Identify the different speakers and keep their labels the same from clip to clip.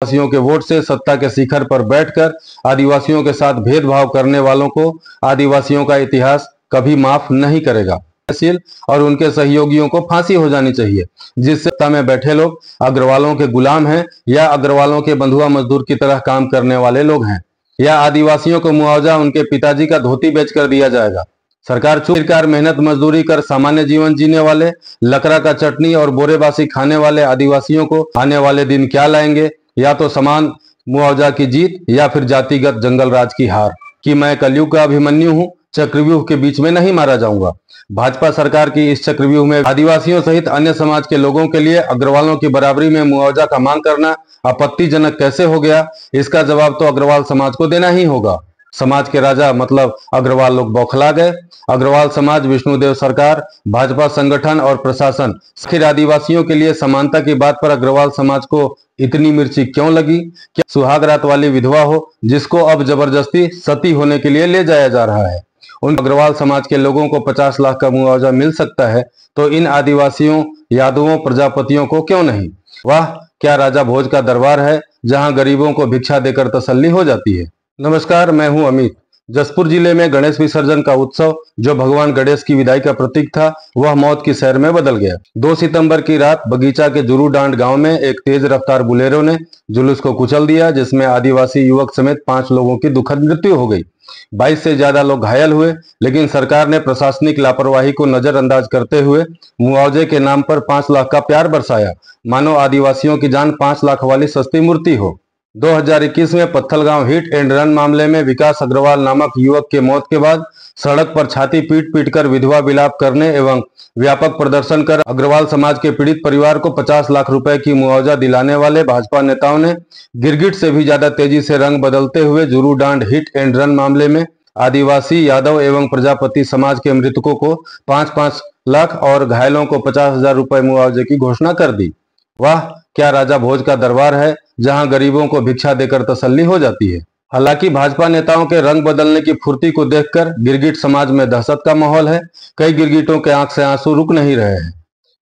Speaker 1: आदिवासियों के वोट से सत्ता के शिखर पर बैठकर आदिवासियों के साथ भेदभाव करने वालों को आदिवासियों का इतिहास कभी माफ नहीं करेगा और उनके सहयोगियों को फांसी हो जानी चाहिए, जिससे सत्ता में बैठे लोग अग्रवालों के गुलाम हैं या अग्रवालों के बंधुआ मजदूर की तरह काम करने वाले लोग हैं, या आदिवासियों को मुआवजा उनके पिताजी का धोती बेचकर दिया जाएगा। सरकार मेहनत मजदूरी कर सामान्य जीवन जीने वाले, लकड़ा का चटनी और बोरेबासी खाने वाले आदिवासियों को आने वाले दिन क्या लाएंगे, या तो समान मुआवजा की जीत या फिर जातिगत जंगल राज की हार। कि मैं कलयुग का अभिमन्यु हूँ, चक्रव्यूह के बीच में नहीं मारा जाऊंगा। भाजपा सरकार की इस चक्रव्यूह में आदिवासियों सहित अन्य समाज के लोगों के लिए अग्रवालों की बराबरी में मुआवजा का मांग करना आपत्तिजनक कैसे हो गया, इसका जवाब तो अग्रवाल समाज को देना ही होगा। समाज के राजा मतलब अग्रवाल लोग बौखला गए। अग्रवाल समाज, विष्णुदेव सरकार, भाजपा संगठन और प्रशासन, आखिर आदिवासियों के लिए समानता की बात पर अग्रवाल समाज को इतनी मिर्ची क्यों लगी? क्या सुहाग रात वाली विधवा हो जिसको अब जबरदस्ती सती होने के लिए ले जाया जा रहा है? उन अग्रवाल समाज के लोगों को 50 लाख का मुआवजा मिल सकता है तो इन आदिवासियों, यादवों, प्रजापतियों को क्यों नहीं? वाह, क्या राजा भोज का दरबार है जहां गरीबों को भिक्षा देकर तसल्ली हो जाती है। नमस्कार, मैं हूं अमित। जसपुर जिले में गणेश विसर्जन का उत्सव, जो भगवान गणेश की विदाई का प्रतीक था, वह मौत की सैर में बदल गया। 2 सितंबर की रात बगीचा के जुरू डांड गांव में एक तेज रफ्तार बुलेरो ने जुलूस को कुचल दिया, जिसमें आदिवासी युवक समेत 5 लोगों की दुखद मृत्यु हो गई। 22 से ज्यादा लोग घायल हुए, लेकिन सरकार ने प्रशासनिक लापरवाही को नजरअंदाज करते हुए मुआवजे के नाम पर 5 लाख का प्यार बरसाया, मानो आदिवासियों की जान 5 लाख वाली सस्ती मूर्ति हो। 2021 में पत्थलगांव हिट एंड रन मामले में विकास अग्रवाल नामक युवक के मौत के बाद सड़क पर छाती पीट पीट कर विधवा विलाप करने एवं व्यापक प्रदर्शन कर अग्रवाल समाज के पीड़ित परिवार को 50 लाख रुपए की मुआवजा दिलाने वाले भाजपा नेताओं ने गिरगिट से भी ज्यादा तेजी से रंग बदलते हुए Juru Dand hit and run मामले में आदिवासी, यादव एवं प्रजापति समाज के मृतकों को 5-5 लाख और घायलों को 50,000 रुपए मुआवजे की घोषणा कर दी। वाह, क्या राजा भोज का दरबार है जहां गरीबों को भिक्षा देकर तसल्ली हो जाती है। हालांकि भाजपा नेताओं के रंग बदलने की फुर्ती को देखकर गिरगिट समाज में दहशत का माहौल है। कई गिरगिटों के आंख से आंसू रुक नहीं रहे हैं।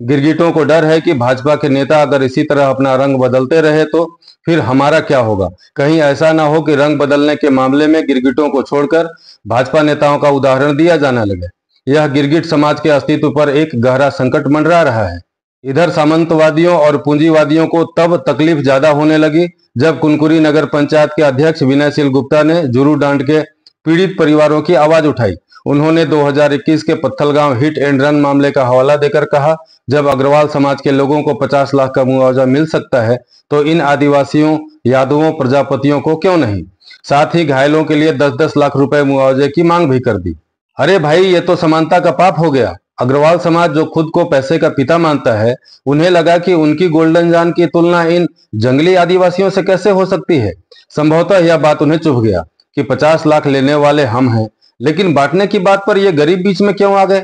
Speaker 1: गिरगिटों को डर है कि भाजपा के नेता अगर इसी तरह अपना रंग बदलते रहे तो फिर हमारा क्या होगा। कहीं ऐसा ना हो कि रंग बदलने के मामले में गिरगिटों को छोड़कर भाजपा नेताओं का उदाहरण दिया जाने लगे। यह गिरगिट समाज के अस्तित्व पर एक गहरा संकट मंडरा रहा है। इधर सामंतवादियों और पूंजीवादियों को तब तकलीफ ज्यादा होने लगी जब कुनकुरी नगर पंचायत के अध्यक्ष विनयशील गुप्ता ने जुरू डांड के पीड़ित परिवारों की आवाज उठाई। उन्होंने 2021 के पत्थलगांव हिट एंड रन मामले का हवाला देकर कहा, जब अग्रवाल समाज के लोगों को 50 लाख का मुआवजा मिल सकता है तो इन आदिवासियों, यादवों, प्रजापतियों को क्यों नहीं? साथ ही घायलों के लिए 10-10 लाख रुपए मुआवजे की मांग भी कर दी। अरे भाई, ये तो समानता का पाप हो गया। अग्रवाल समाज, जो खुद को पैसे का पिता मानता है, उन्हें लगा कि उनकी गोल्डन जान की तुलना इन जंगली आदिवासियों से कैसे हो सकती है। संभवतः यह बात उन्हें चुभ गया कि 50 लाख लेने वाले हम हैं, लेकिन बांटने की बात पर ये गरीब बीच में क्यों आ गए।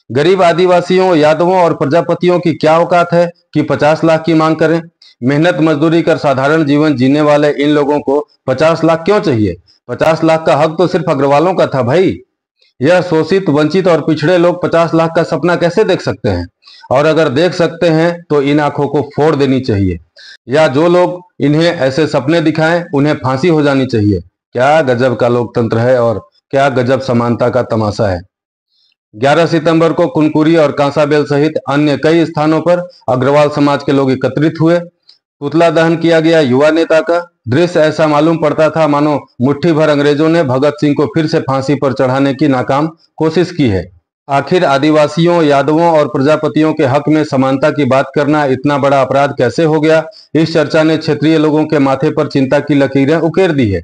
Speaker 1: गरीब आदिवासियों, यादवों और प्रजापतियों की क्या औकात है कि 50 लाख की मांग करें? मेहनत मजदूरी कर साधारण जीवन जीने वाले इन लोगों को 50 लाख क्यों चाहिए? 50 लाख का हक तो सिर्फ अग्रवालों का था भाई। यह शोषित, वंचित और पिछड़े लोग 50 लाख का सपना कैसे देख सकते हैं? और अगर देख सकते हैं तो इन आंखों को फोड़ देनी चाहिए, या जो लोग इन्हें ऐसे सपने दिखाएं उन्हें फांसी हो जानी चाहिए। क्या गजब का लोकतंत्र है और क्या गजब समानता का तमाशा है। 11 सितंबर को कुनकुरी और कांसाबेल सहित अन्य कई स्थानों पर अग्रवाल समाज के लोग एकत्रित हुए। पुतला दहन किया गया युवा नेता का। दृश्य ऐसा मालूम पड़ता था मानो मुट्ठी भर अंग्रेजों ने भगत सिंह को फिर से फांसी पर चढ़ाने की नाकाम कोशिश की है। आखिर आदिवासियों, यादवों और प्रजापतियों के हक में समानता की बात करना इतना बड़ा अपराध कैसे हो गया? इस चर्चा ने क्षेत्रीय लोगों के माथे पर चिंता की लकीरें उकेर दी है।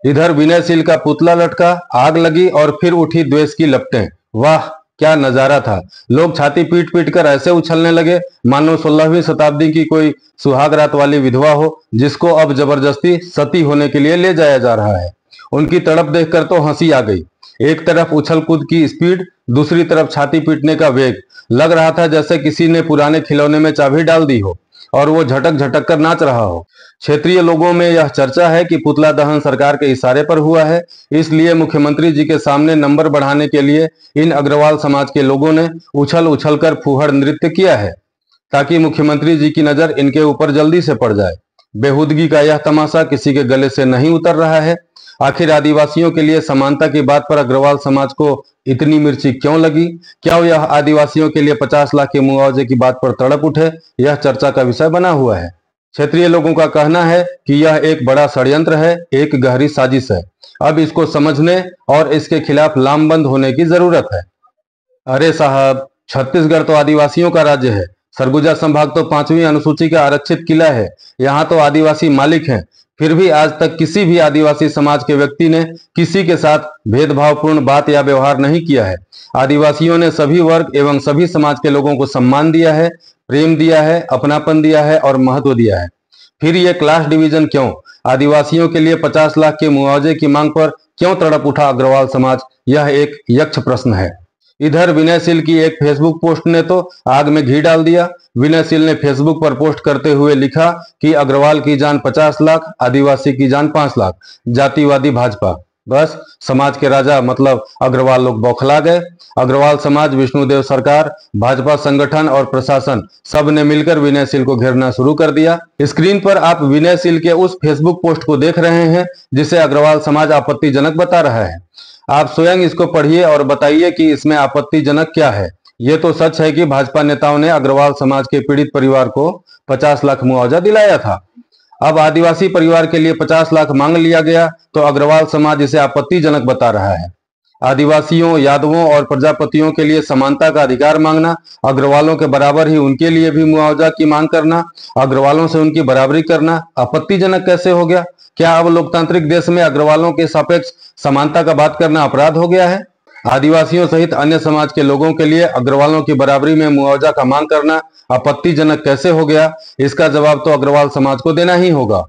Speaker 1: इधर विनयशील का पुतला लटका, आग लगी और फिर उठी द्वेष की लपटें। वाह, क्या नजारा था। लोग छाती पीट पीट कर ऐसे उछलने लगे मानो 16वीं शताब्दी की कोई सुहाग रात वाली विधवा हो जिसको अब जबरदस्ती सती होने के लिए ले जाया जा रहा है। उनकी तड़प देखकर तो हंसी आ गई। एक तरफ उछल कूद की स्पीड, दूसरी तरफ छाती पीटने का वेग। लग रहा था जैसे किसी ने पुराने खिलौने में चाबी डाल दी हो और वो झटक झटक कर नाच रहा हो। क्षेत्रीय लोगों में यह चर्चा है कि पुतला दहन सरकार के इशारे पर हुआ है, इसलिए मुख्यमंत्री जी के सामने नंबर बढ़ाने के लिए इन अग्रवाल समाज के लोगों ने उछल उछल कर फूहड़ नृत्य किया है, ताकि मुख्यमंत्री जी की नजर इनके ऊपर जल्दी से पड़ जाए। बेहूदगी का यह तमाशा किसी के गले से नहीं उतर रहा है। आखिर आदिवासियों के लिए समानता की बात पर अग्रवाल समाज को इतनी मिर्ची क्यों लगी? क्या यह आदिवासियों के लिए 50 लाख के मुआवजे की बात पर तड़प उठे? यह चर्चा का विषय बना हुआ है। क्षेत्रीय लोगों का कहना है कि यह एक बड़ा षड्यंत्र है, एक गहरी साजिश है। अब इसको समझने और इसके खिलाफ लामबंद होने की जरूरत है। अरे साहब, छत्तीसगढ़ तो आदिवासियों का राज्य है। सरगुजा संभाग तो 5वीं अनुसूची का आरक्षित किला है। यहाँ तो आदिवासी मालिक हैं। फिर भी आज तक किसी भी आदिवासी समाज के व्यक्ति ने किसी के साथ भेदभावपूर्ण बात या व्यवहार नहीं किया है। आदिवासियों ने सभी वर्ग एवं सभी समाज के लोगों को सम्मान दिया है, प्रेम दिया है, अपनापन दिया है और महत्व दिया है। फिर ये क्लास डिवीजन क्यों? आदिवासियों के लिए 50 लाख के मुआवजे की मांग पर क्यों तड़प उठा अग्रवाल समाज? यह एक यक्ष प्रश्न है। इधर विनयशील की एक फेसबुक पोस्ट ने तो आग में घी डाल दिया। विनयशील ने फेसबुक पर पोस्ट करते हुए लिखा कि अग्रवाल की जान 50 लाख, आदिवासी की जान 5 लाख, जातिवादी भाजपा। बस समाज के राजा मतलब अग्रवाल लोग बौखला गए। अग्रवाल समाज, विष्णुदेव सरकार, भाजपा संगठन और प्रशासन सब ने मिलकर विनयशील को घेरना शुरू कर दिया। स्क्रीन पर आप विनयशील के उस फेसबुक पोस्ट को देख रहे हैं जिसे अग्रवाल समाज आपत्तिजनक बता रहा है। आप स्वयं इसको पढ़िए और बताइए कि इसमें आपत्तिजनक क्या है। ये तो सच है कि भाजपा नेताओं ने अग्रवाल समाज के पीड़ित परिवार को 50 लाख मुआवजा दिलाया था। अब आदिवासी परिवार के लिए 50 लाख मांग लिया गया तो अग्रवाल समाज इसे आपत्तिजनक बता रहा है। आदिवासियों, यादवों और प्रजापतियों के लिए समानता का अधिकार मांगना, अग्रवालों के बराबर ही उनके लिए भी मुआवजा की मांग करना, अग्रवालों से उनकी बराबरी करना आपत्तिजनक कैसे हो गया? क्या अब लोकतांत्रिक देश में अग्रवालों के सापेक्ष समानता का बात करना अपराध हो गया है? आदिवासियों सहित अन्य समाज के लोगों के लिए अग्रवालों की बराबरी में मुआवजा का मांग करना आपत्तिजनक कैसे हो गया? इसका जवाब तो अग्रवाल समाज को देना ही होगा।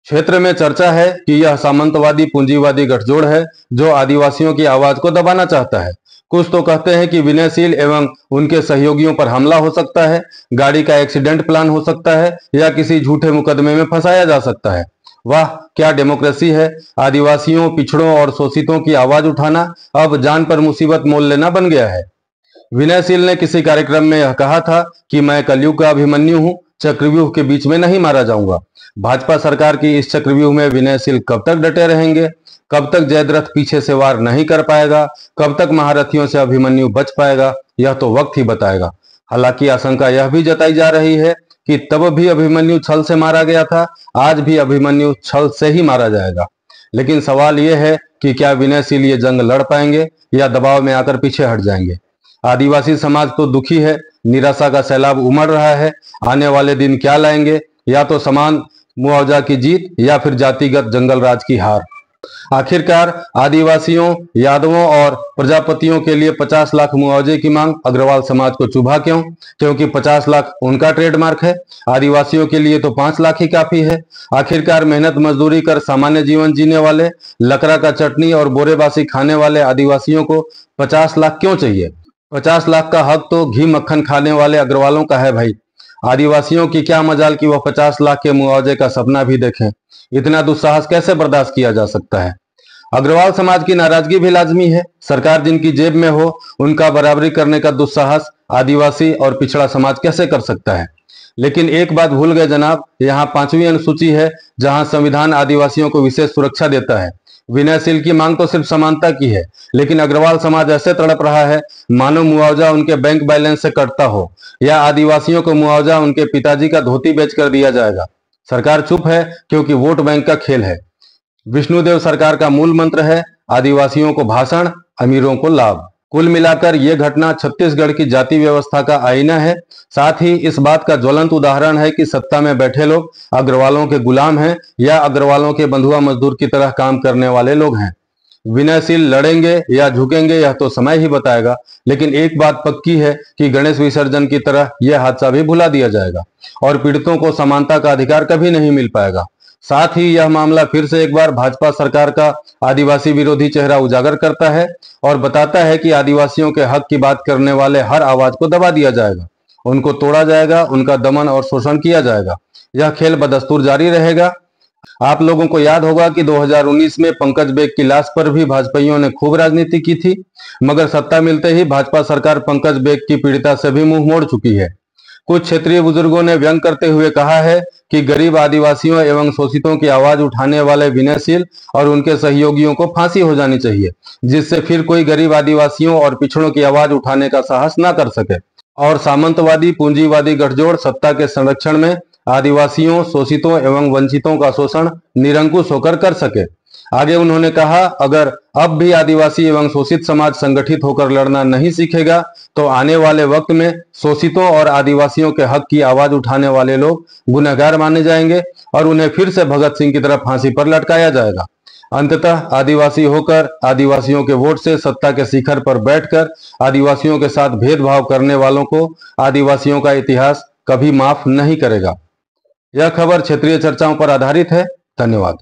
Speaker 1: क्षेत्र में चर्चा है कि यह सामंतवादी पूंजीवादी गठजोड़ है जो आदिवासियों की आवाज को दबाना चाहता है। कुछ तो कहते हैं कि विनयशील एवं उनके सहयोगियों पर हमला हो सकता है, गाड़ी का एक्सीडेंट प्लान हो सकता है या किसी झूठे मुकदमे में फंसाया जा सकता है। वाह, क्या डेमोक्रेसी है! आदिवासियों, पिछड़ों और शोषितों की आवाज उठाना अब जान पर मुसीबत मोल लेना बन गया है। विनयशील ने किसी कार्यक्रम में यह कहा था कि मैं कलयुग का अभिमन्यु हूं, चक्रव्यूह के बीच में नहीं मारा जाऊंगा। भाजपा सरकार की इस चक्रव्यूह में विनयशील कब तक डटे रहेंगे? कब तक जयद्रथ पीछे से वार नहीं कर पाएगा? कब तक महारथियों से अभिमन्यु बच पाएगा? यह तो वक्त ही बताएगा। हालांकि आशंका यह भी जताई जा रही है कि तब भी अभिमन्यु छल से मारा गया था, आज भी अभिमन्यु छल से ही मारा जाएगा। लेकिन सवाल यह है कि क्या विनयशील ये जंग लड़ पाएंगे या दबाव में आकर पीछे हट जाएंगे? आदिवासी समाज तो दुखी है, निराशा का सैलाब उमड़ रहा है। आने वाले दिन क्या लाएंगे? या तो समान मुआवजा की जीत या फिर जातिगत जंगल राज की हार। आखिरकार आदिवासियों, यादवों और प्रजापतियों के लिए 50 लाख मुआवजे की मांग अग्रवाल समाज को चुभा क्यों? क्योंकि 50 लाख उनका ट्रेडमार्क है। आदिवासियों के लिए तो 5 लाख ही काफी है। आखिरकार मेहनत मजदूरी कर सामान्य जीवन जीने वाले, लकड़ा का चटनी और बोरेबासी खाने वाले आदिवासियों को 50 लाख क्यों चाहिए? 50 लाख का हक तो घी मक्खन खाने वाले अग्रवालों का है भाई। आदिवासियों की क्या मजाल कि वह 50 लाख के मुआवजे का सपना भी देखें। इतना दुस्साहस कैसे बर्दाश्त किया जा सकता है? अग्रवाल समाज की नाराजगी भी लाजमी है। सरकार जिनकी जेब में हो उनका बराबरी करने का दुस्साहस आदिवासी और पिछड़ा समाज कैसे कर सकता है? लेकिन एक बात भूल गए जनाब, यहाँ 5वीं अनुसूची है जहाँ संविधान आदिवासियों को विशेष सुरक्षा देता है। विनयशील की मांग तो सिर्फ समानता की है, लेकिन अग्रवाल समाज ऐसे तड़प रहा है मानो मुआवजा उनके बैंक बैलेंस से कटता हो या आदिवासियों को मुआवजा उनके पिताजी का धोती बेच कर दिया जाएगा। सरकार चुप है क्योंकि वोट बैंक का खेल है। विष्णुदेव सरकार का मूल मंत्र है आदिवासियों को भाषण, अमीरों को लाभ। कुल मिलाकर यह घटना छत्तीसगढ़ की जाति व्यवस्था का आईना है। साथ ही इस बात का ज्वलंत उदाहरण है कि सत्ता में बैठे लोग अग्रवालों के गुलाम हैं या अग्रवालों के बंधुआ मजदूर की तरह काम करने वाले लोग हैं। विनयशील लड़ेंगे या झुकेंगे यह तो समय ही बताएगा, लेकिन एक बात पक्की है कि गणेश विसर्जन की तरह यह हादसा भी भुला दिया जाएगा और पीड़ितों को समानता का अधिकार कभी नहीं मिल पाएगा। साथ ही यह मामला फिर से एक बार भाजपा सरकार का आदिवासी विरोधी चेहरा उजागर करता है और बताता है कि आदिवासियों के हक की बात करने वाले हर आवाज को दबा दिया जाएगा, उनको तोड़ा जाएगा, उनका दमन और शोषण किया जाएगा। यह खेल बदस्तूर जारी रहेगा। आप लोगों को याद होगा कि 2019 में पंकज बेग की लाश पर भी भाजपाइयों ने खूब राजनीति की थी, मगर सत्ता मिलते ही भाजपा सरकार पंकज बेग की पीड़िता से भी मुंह मोड़ चुकी है। कुछ क्षेत्रीय बुजुर्गों ने व्यंग करते हुए कहा है कि गरीब आदिवासियों एवं शोषितों की आवाज उठाने वाले विनयशील और उनके सहयोगियों को फांसी हो जानी चाहिए, जिससे फिर कोई गरीब आदिवासियों और पिछड़ों की आवाज उठाने का साहस न कर सके। और सामंतवादी पूंजीवादी गठजोड़ सत्ता के संरक्षण में आदिवासियों, शोषितों एवं वंचितों का शोषण निरंकुश होकर कर सके। आगे उन्होंने कहा, अगर अब भी आदिवासी एवं शोषित समाज संगठित होकर लड़ना नहीं सीखेगा तो आने वाले वक्त में शोषितों और आदिवासियों के हक की आवाज उठाने वाले लोग गुनहगार माने जाएंगे और उन्हें फिर से भगत सिंह की तरह फांसी पर लटकाया जाएगा। अंततः आदिवासी होकर, आदिवासियों के वोट से सत्ता के शिखर पर बैठकर आदिवासियों के साथ भेदभाव करने वालों को आदिवासियों का इतिहास कभी माफ नहीं करेगा। यह खबर क्षेत्रीय चर्चाओं पर आधारित है। धन्यवाद।